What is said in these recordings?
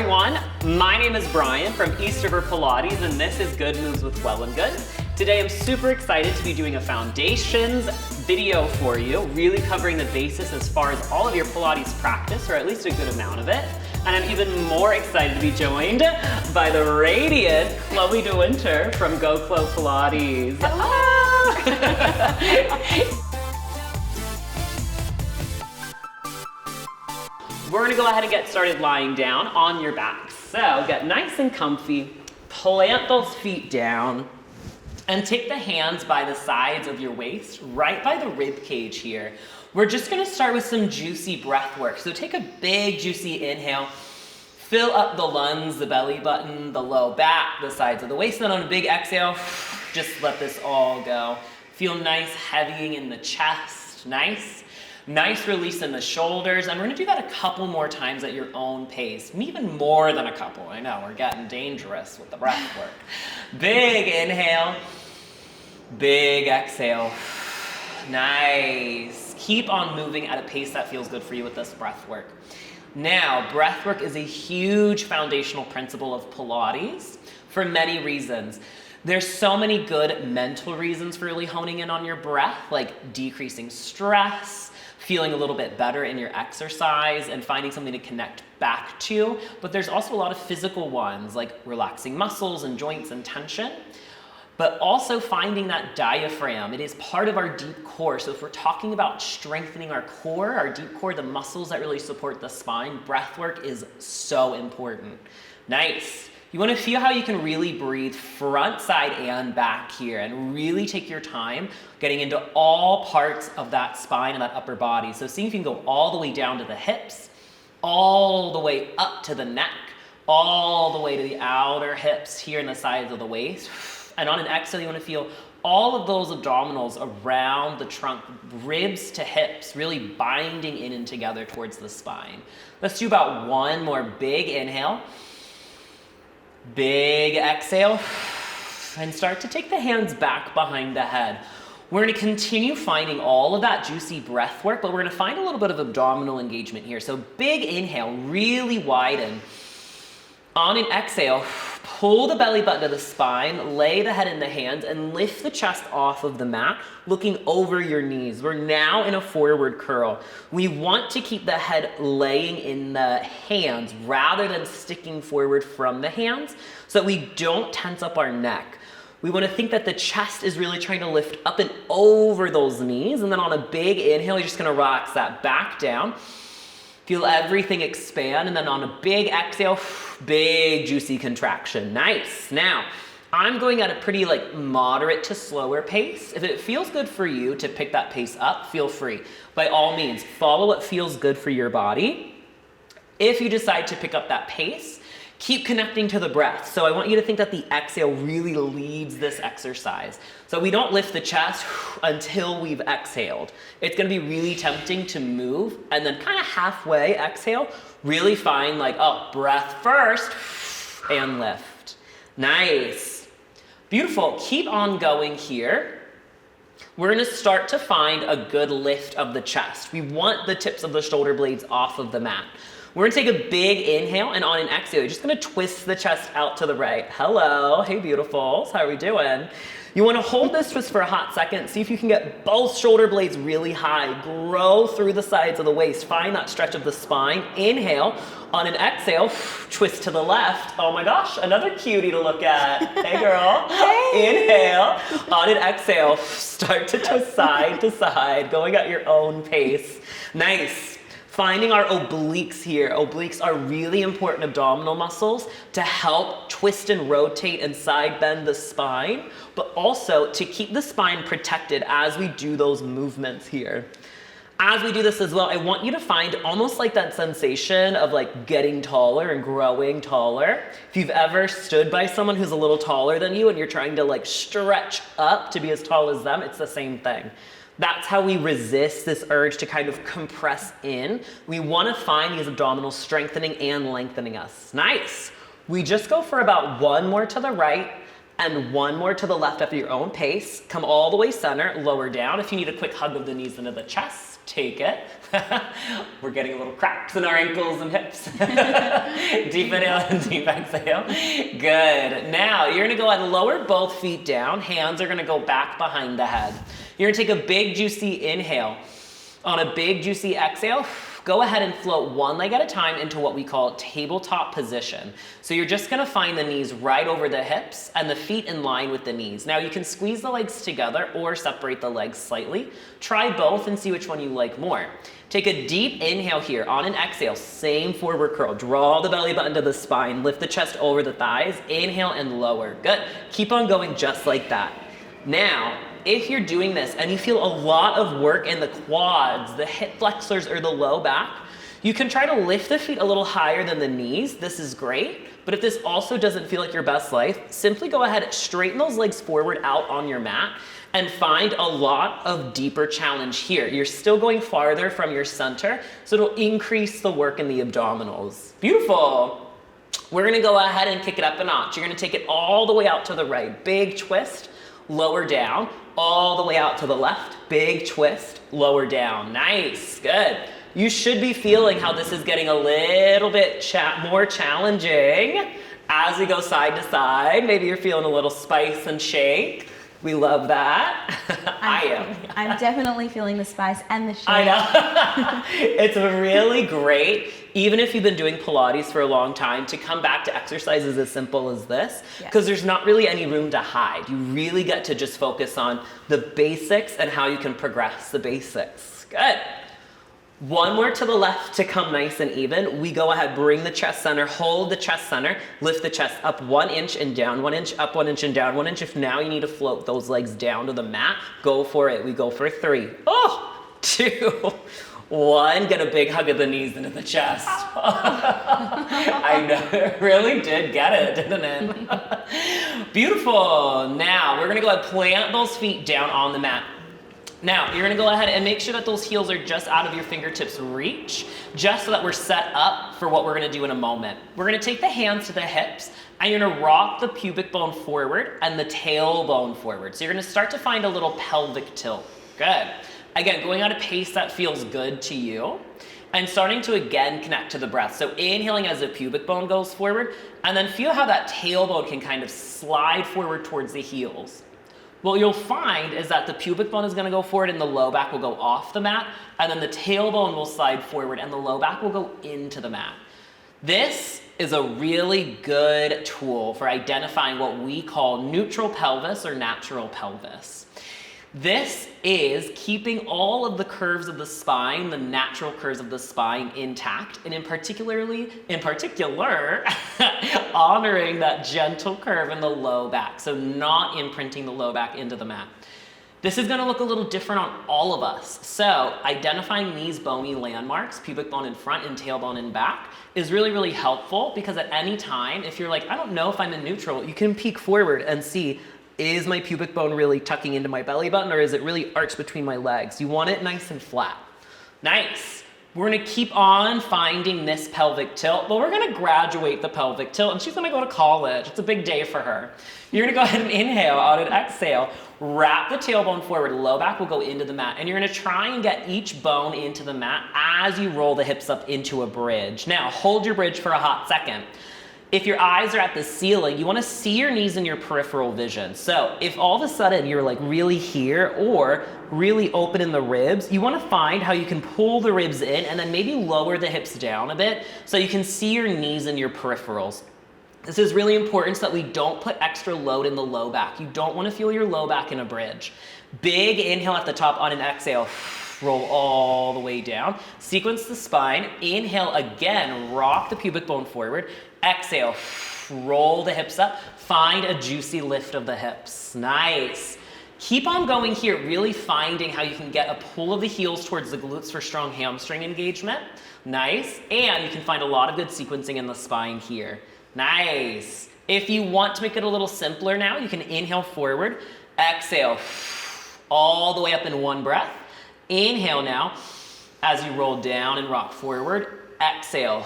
everyone, my name is Brian from East River Pilates and this is Good Moves with Well+Good. Today I'm super excited to be doing a foundations video for you, really covering the basis as far as all of your Pilates practice, or at least a good amount of it. And I'm even more excited to be joined by the radiant Chloe DeWinter from Go Chloe Pilates. We're gonna go ahead and get started lying down on your back. So get nice and comfy, plant those feet down, and take the hands by the sides of your waist, right by the rib cage here. We're just gonna start with some juicy breath work. So take a big juicy inhale, fill up the lungs, the belly button, the low back, the sides of the waist, and then on a big exhale, just let this all go. Feel nice heavying in the chest, nice. Nice release in the shoulders, and we're gonna do that a couple more times at your own pace. Even more than a couple, I know, we're getting dangerous with the breath work. Big inhale, big exhale. Nice. Keep on moving at a pace that feels good for you with this breath work. Now, breath work is a huge foundational principle of Pilates for many reasons. There's so many good mental reasons for really honing in on your breath, like decreasing stress, feeling a little bit better in your exercise, and finding something to connect back to. But there's also a lot of physical ones, like relaxing muscles and joints and tension. But also finding that diaphragm. It is part of our deep core. So if we're talking about strengthening our core, our deep core, the muscles that really support the spine, breath work is so important. Nice. You want to feel how you can really breathe front, side, and back here, and really take your time getting into all parts of that spine and that upper body. So see if you can go all the way down to the hips, all the way up to the neck, all the way to the outer hips here in the sides of the waist. And on an exhale, you want to feel all of those abdominals around the trunk, ribs to hips, really binding in and together towards the spine. Let's do about one more big inhale. Big exhale, and start to take the hands back behind the head. We're gonna continue finding all of that juicy breath work, but we're gonna find a little bit of abdominal engagement here. So big inhale, really widen. On an exhale, pull the belly button to the spine, lay the head in the hands, and lift the chest off of the mat, looking over your knees. We're now in a forward curl. We want to keep the head laying in the hands rather than sticking forward from the hands so that we don't tense up our neck. We want to think that the chest is really trying to lift up and over those knees, and then on a big inhale, you're just going to relax that back down. Feel everything expand, and then on a big exhale, big juicy contraction. Nice. Now, I'm going at a pretty moderate to slower pace. If it feels good for you to pick that pace up, feel free. By all means, follow what feels good for your body. If you decide to pick up that pace, keep connecting to the breath. So I want you to think that the exhale really leads this exercise. So we don't lift the chest until we've exhaled. It's gonna be really tempting to move and then kind of halfway exhale, really find breath first and lift. Nice. Beautiful. Keep on going here. We're gonna start to find a good lift of the chest. We want the tips of the shoulder blades off of the mat. We're gonna take a big inhale, and on an exhale, you're just gonna twist the chest out to the right. Hello, hey beautifuls, how are we doing? You wanna hold this twist for a hot second, see if you can get both shoulder blades really high, grow through the sides of the waist, find that stretch of the spine, inhale, on an exhale, twist to the left. Oh my gosh, another cutie to look at. Hey girl, hey. Inhale, on an exhale, start to twist side to side, going at your own pace. Nice. Finding our obliques here. Obliques are really important abdominal muscles to help twist and rotate and side bend the spine, but also to keep the spine protected as we do those movements here. As we do this as well, I want you to find almost like that sensation of getting taller and growing taller. If you've ever stood by someone who's a little taller than you and you're trying to stretch up to be as tall as them, it's the same thing. That's how we resist this urge to kind of compress in. We want to find these abdominals strengthening and lengthening us. Nice. We just go for about one more to the right and one more to the left at your own pace. Come all the way center, lower down. If you need a quick hug of the knees into the chest. take it. We're getting a little cracks in our ankles and hips. Deep inhale and deep exhale. Good. Now you're gonna go ahead and lower both feet down. Hands are gonna go back behind the head. You're gonna take a big juicy inhale. On a big juicy exhale, go ahead and float one leg at a time into what we call tabletop position. So you're just gonna find the knees right over the hips and the feet in line with the knees. Now you can squeeze the legs together or separate the legs slightly. Try both and see which one you like more. Take a deep inhale here. On an exhale, same forward curl. Draw the belly button to the spine. Lift the chest over the thighs. Inhale and lower. Good. Keep on going just like that. Now, if you're doing this and you feel a lot of work in the quads, the hip flexors, or the low back, you can try to lift the feet a little higher than the knees. This is great. But if this also doesn't feel like your best life, simply go ahead and straighten those legs forward out on your mat and find a lot of deeper challenge here. You're still going farther from your center, so it'll increase the work in the abdominals. Beautiful. We're gonna go ahead and kick it up a notch. You're gonna take it all the way out to the right. Big twist, lower down. All the way out to the left, big twist, lower down. Nice, good. You should be feeling how this is getting a little bit more challenging as we go side to side. Maybe you're feeling a little spice and shake. We love that. I am. I'm definitely feeling the spice and the shake. I know. It's really great, even if you've been doing Pilates for a long time, to come back to exercises as simple as this, because there's not really any room to hide. You really get to just focus on the basics and how you can progress the basics. Good. One more to the left to come nice and even. We go ahead, bring the chest center, hold the chest center, lift the chest up 1 inch and down 1 inch, up 1 inch and down 1 inch. If now you need to float those legs down to the mat, go for it. We go for 3. 2, 1. Get a big hug of the knees into the chest. I know, it really did get it, didn't it? Beautiful. Now we're gonna go ahead, plant those feet down on the mat. Now, you're gonna go ahead and make sure that those heels are just out of your fingertips reach, just so that we're set up for what we're gonna do in a moment. We're gonna take the hands to the hips, and you're gonna rock the pubic bone forward and the tailbone forward. So you're gonna start to find a little pelvic tilt. Good. Again, going at a pace that feels good to you, and starting to again connect to the breath. So inhaling as the pubic bone goes forward, and then feel how that tailbone can kind of slide forward towards the heels. What you'll find is that the pubic bone is gonna go forward and the low back will go off the mat, and then the tailbone will slide forward and the low back will go into the mat. This is a really good tool for identifying what we call neutral pelvis or natural pelvis. This is keeping all of the curves of the spine, the natural curves of the spine, intact, and in particular, honoring that gentle curve in the low back, so not imprinting the low back into the mat. This is gonna look a little different on all of us. So identifying these bony landmarks, pubic bone in front and tailbone in back, is really, really helpful, because at any time, if you're like, I don't know if I'm in neutral, you can peek forward and see, is my pubic bone really tucking into my belly button, or is it really arched between my legs? You want it nice and flat. Nice. We're gonna keep on finding this pelvic tilt, but we're gonna graduate the pelvic tilt, and she's gonna go to college. It's a big day for her. You're gonna go ahead and inhale, out and exhale. Wrap the tailbone forward, low back will go into the mat, and you're gonna try and get each bone into the mat as you roll the hips up into a bridge. Now, hold your bridge for a hot second. If your eyes are at the ceiling, you wanna see your knees in your peripheral vision. So if all of a sudden you're like really here or really open in the ribs, you wanna find how you can pull the ribs in and then maybe lower the hips down a bit so you can see your knees in your peripherals. This is really important so that we don't put extra load in the low back. You don't wanna feel your low back in a bridge. Big inhale at the top. On an exhale, roll all the way down. Sequence the spine. Inhale again, rock the pubic bone forward. Exhale, roll the hips up. Find a juicy lift of the hips. Nice. Keep on going here, really finding how you can get a pull of the heels towards the glutes for strong hamstring engagement. Nice. And you can find a lot of good sequencing in the spine here. Nice. If you want to make it a little simpler now, you can inhale forward. Exhale, all the way up in one breath. Inhale now, as you roll down and rock forward. Exhale.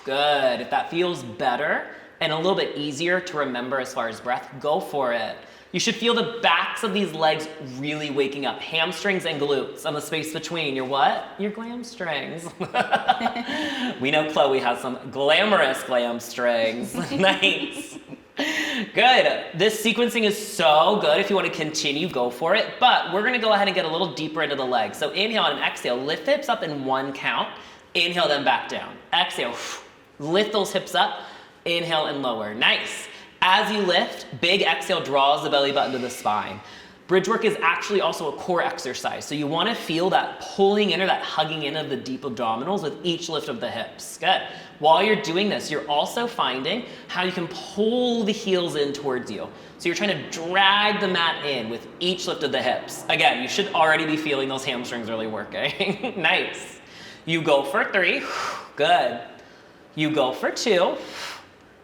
Good. If that feels better and a little bit easier to remember as far as breath, go for it. You should feel the backs of these legs really waking up. Hamstrings and glutes and the space between. Your what? Your glam strings. We know Chloe has some glamorous glam strings. Nice. Good. This sequencing is so good. If you want to continue, go for it. But we're going to go ahead and get a little deeper into the legs. So inhale and exhale. Lift hips up in 1 count. Inhale, then back down. Exhale. Lift those hips up. Inhale and lower. Nice. As you lift, big exhale draws the belly button to the spine. Bridge work is actually also a core exercise. So you want to feel that pulling in or that hugging in of the deep abdominals with each lift of the hips. Good. While you're doing this, you're also finding how you can pull the heels in towards you. So you're trying to drag the mat in with each lift of the hips. Again, you should already be feeling those hamstrings really working. Nice. You go for 3. Good. You go for 2.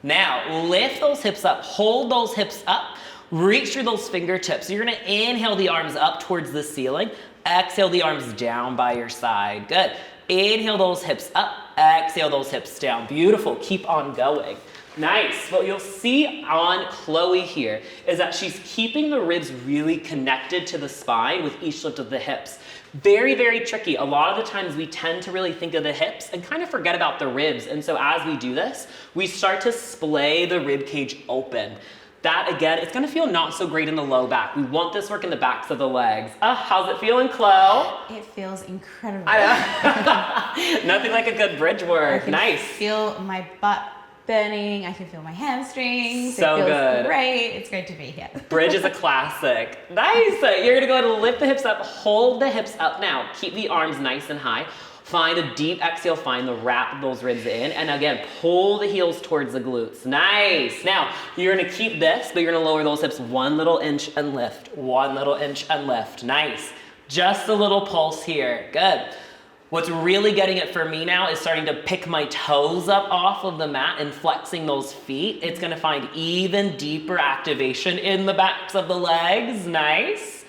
Now, lift those hips up, hold those hips up, reach through those fingertips. So you're gonna inhale the arms up towards the ceiling, exhale the arms down by your side. Good. Inhale those hips up, exhale those hips down. Beautiful, keep on going. Nice. What you'll see on Chloe here is that she's keeping the ribs really connected to the spine with each lift of the hips. Very, very tricky. A lot of the times we tend to really think of the hips and kind of forget about the ribs. And so as we do this, we start to splay the rib cage open. That again, it's gonna feel not so great in the low back. We want this work in the backs of the legs. How's it feeling, Chloe? It feels incredible. Nothing like a good bridge work. I can Nice. feel my butt burning. I can feel my hamstrings. So it feels good. Great. It's great to be here. Bridge is a classic. Nice. You're gonna go ahead and lift the hips up, hold the hips up now. Keep the arms nice and high. Find a deep exhale, find the wrap of those ribs in, and again, pull the heels towards the glutes. Nice. Now, you're gonna keep this, but you're gonna lower those hips 1 little inch and lift. 1 little inch and lift. Nice. Just a little pulse here. Good. What's really getting it for me now is starting to pick my toes up off of the mat and flexing those feet. It's gonna find even deeper activation in the backs of the legs. Nice.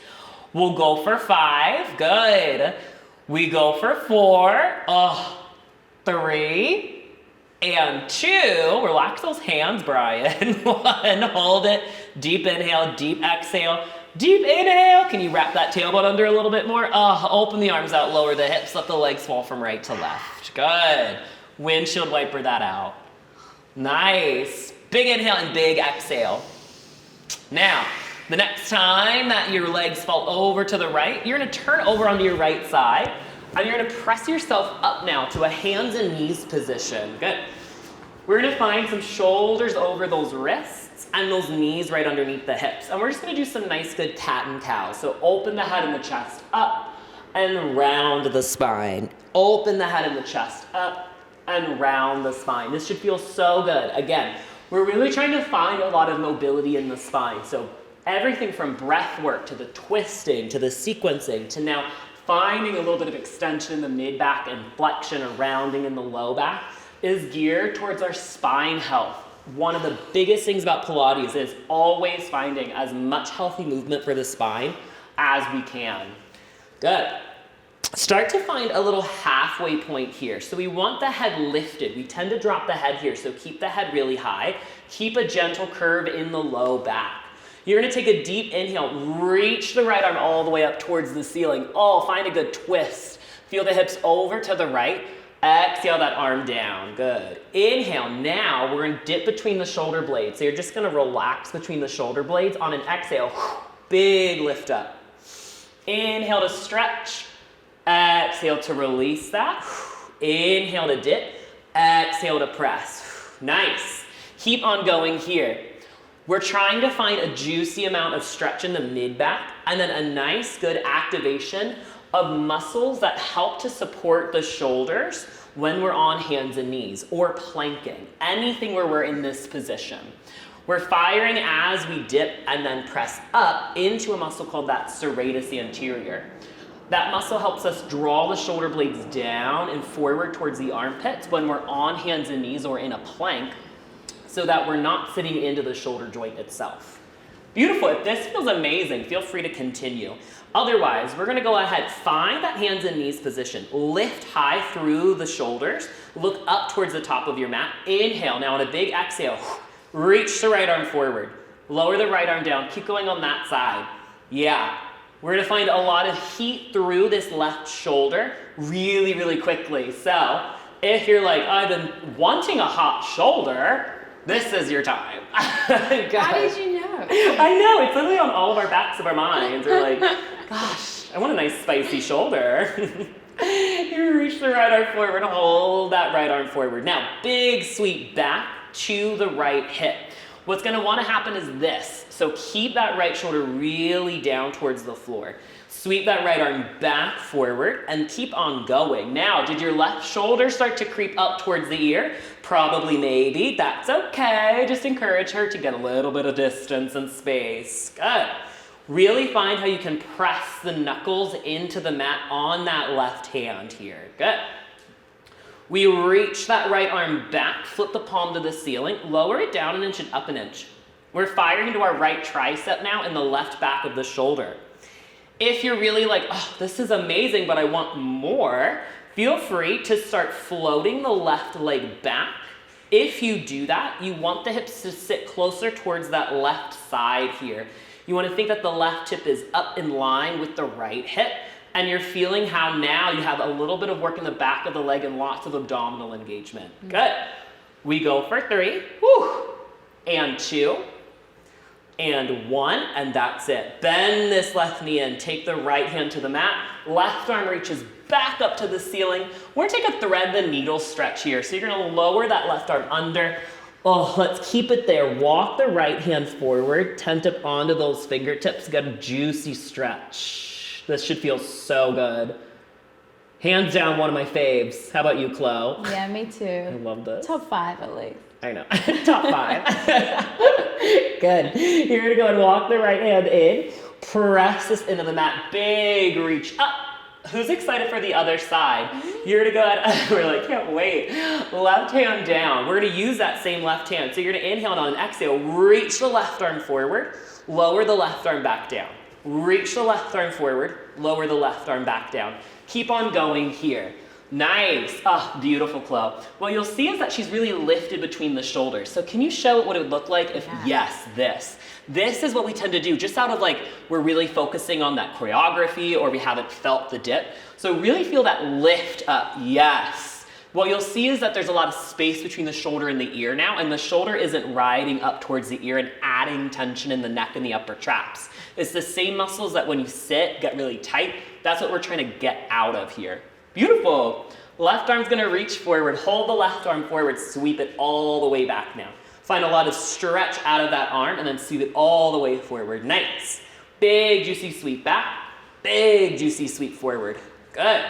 We'll go for 5. Good. We go for 4. 3 and 2. Relax those hands, Brian. 1, hold it. Deep inhale, deep exhale. Deep inhale. Can you wrap that tailbone under a little bit more? Open the arms out, lower the hips, let the legs fall from right to left. Good. Windshield wiper that out. Nice. Big inhale and big exhale. Now, the next time that your legs fall over to the right, you're gonna turn over onto your right side, and you're gonna press yourself up now to a hands and knees position. Good. We're gonna find some shoulders over those wrists and those knees right underneath the hips. And we're just gonna do some nice good cat and cow. So open the head and the chest up and round the spine. Open the head and the chest up and round the spine. This should feel so good. Again, we're really trying to find a lot of mobility in the spine. So everything from breath work to the twisting to the sequencing to now finding a little bit of extension in the mid-back and flexion or rounding in the low back is geared towards our spine health. One of the biggest things about Pilates is always finding as much healthy movement for the spine as we can. Good. Start to find a little halfway point here. So we want the head lifted. We tend to drop the head here, so keep the head really high. Keep a gentle curve in the low back. You're gonna take a deep inhale, reach the right arm all the way up towards the ceiling. Find a good twist. Feel the hips over to the right. Exhale that arm down. Good. Inhale. Now we're gonna dip between the shoulder blades. So you're just gonna relax between the shoulder blades. On an exhale, big lift up. Inhale to stretch. Exhale to release that. Inhale to dip. Exhale to press. Nice. Keep on going here. We're trying to find a juicy amount of stretch in the mid-back and then a nice good activation of muscles that help to support the shoulders when we're on hands and knees or planking, anything where we're in this position. We're firing as we dip and then press up into a muscle called that serratus anterior. That muscle helps us draw the shoulder blades down and forward towards the armpits when we're on hands and knees or in a plank, so that we're not sitting into the shoulder joint itself. Beautiful. If this feels amazing, feel free to continue. Otherwise, we're gonna go ahead, find that hands and knees position. Lift high through the shoulders. Look up towards the top of your mat. Inhale. Now on a big exhale, reach the right arm forward. Lower the right arm down. Keep going on that side. Yeah. We're gonna find a lot of heat through this left shoulder really, really quickly. So if you're like, I've been wanting a hot shoulder, this is your time. How did you know? I know, it's literally on all of our backs of our minds. We're like, gosh, I want a nice spicy shoulder. You reach the right arm forward, hold that right arm forward. Now, big sweep back to the right hip. What's gonna wanna happen is this. So keep that right shoulder really down towards the floor. Sweep that right arm back forward and keep on going. Now, did your left shoulder start to creep up towards the ear? Probably, maybe. That's okay. Just encourage her to get a little bit of distance and space. Good. Really find how you can press the knuckles into the mat on that left hand here. Good. We reach that right arm back, flip the palm to the ceiling, lower it down an inch and up an inch. We're firing into our right tricep now in the left back of the shoulder. If you're really like, oh, this is amazing, but I want more, feel free to start floating the left leg back. If you do that, you want the hips to sit closer towards that left side here. You want to think that the left hip is up in line with the right hip, and you're feeling how now you have a little bit of work in the back of the leg and lots of abdominal engagement. Good. We go for 3, and 2, and 1, and that's it. Bend this left knee in, take the right hand to the mat, left arm reaches back up to the ceiling. We're gonna take a thread the needle stretch here. So you're gonna lower that left arm under. Oh, let's keep it there. Walk the right hand forward, tent up onto those fingertips, get a juicy stretch. This should feel so good. Hands down, one of my faves. How about you, Chloe? Yeah, me too. I love this. Top 5 at least. I know. Top 5. Good. You're gonna go and walk the right hand in. Press this into the mat. Big reach up. Who's excited for the other side? You're gonna go ahead, we're like, can't wait. Left hand down. We're gonna use that same left hand. So you're gonna inhale and on an exhale, reach the left arm forward, lower the left arm back down. Reach the left arm forward, lower the left arm back down. Keep on going here. Nice. Ah, beautiful, Chloe. What you'll see is that she's really lifted between the shoulders. So can you show what it would look like if, yes, this. This is what we tend to do just out of like, we're really focusing on that choreography or we haven't felt the dip. So really feel that lift up, yes. What you'll see is that there's a lot of space between the shoulder and the ear now, and the shoulder isn't riding up towards the ear and adding tension in the neck and the upper traps. It's the same muscles that when you sit, get really tight. That's what we're trying to get out of here. Beautiful. Left arm's gonna reach forward, hold the left arm forward, sweep it all the way back now. Find a lot of stretch out of that arm and then sweep it all the way forward. Nice. Big juicy sweep back, big juicy sweep forward. Good.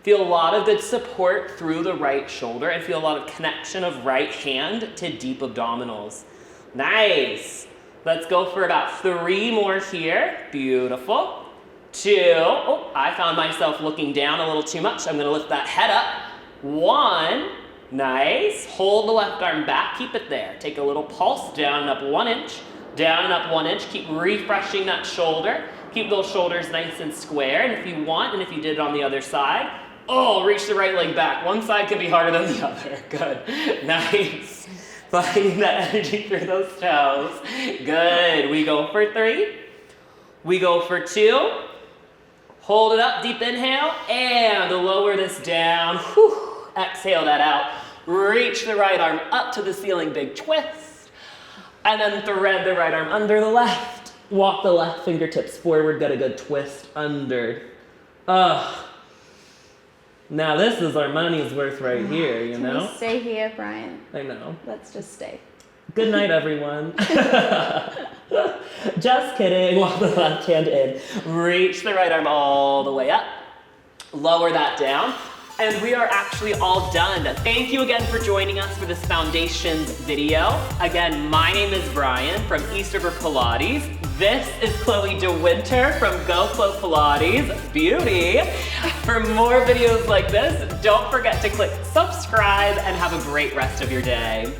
Feel a lot of good support through the right shoulder and feel a lot of connection of right hand to deep abdominals. Nice. Let's go for about 3 more here. Beautiful. 2, oh, I found myself looking down a little too much. I'm gonna lift that head up. 1, nice. Hold the left arm back, keep it there. Take a little pulse, down and up 1 inch, down and up 1 inch. Keep refreshing that shoulder. Keep those shoulders nice and square. And if you want, and if you did it on the other side, oh, reach the right leg back. One side can be harder than the other. Good, nice. Finding that energy through those toes. Good, we go for 3. We go for 2. Hold it up, deep inhale, and lower this down. Whew. Exhale that out. Reach the right arm up to the ceiling, big twist. And then thread the right arm under the left. Walk the left fingertips forward, get a good twist under. Now this is our money's worth right here, you know? Can we stay here, Brian? I know. Let's just stay. Good night, everyone. Just kidding. Walk the left hand in. Reach the right arm all the way up. Lower that down. And we are actually all done. Thank you again for joining us for this Foundations video. Again, my name is Brian from Easterberg Pilates. This is Chloe DeWinter from Go Flow Pilates Beauty. For more videos like this, don't forget to click subscribe and have a great rest of your day.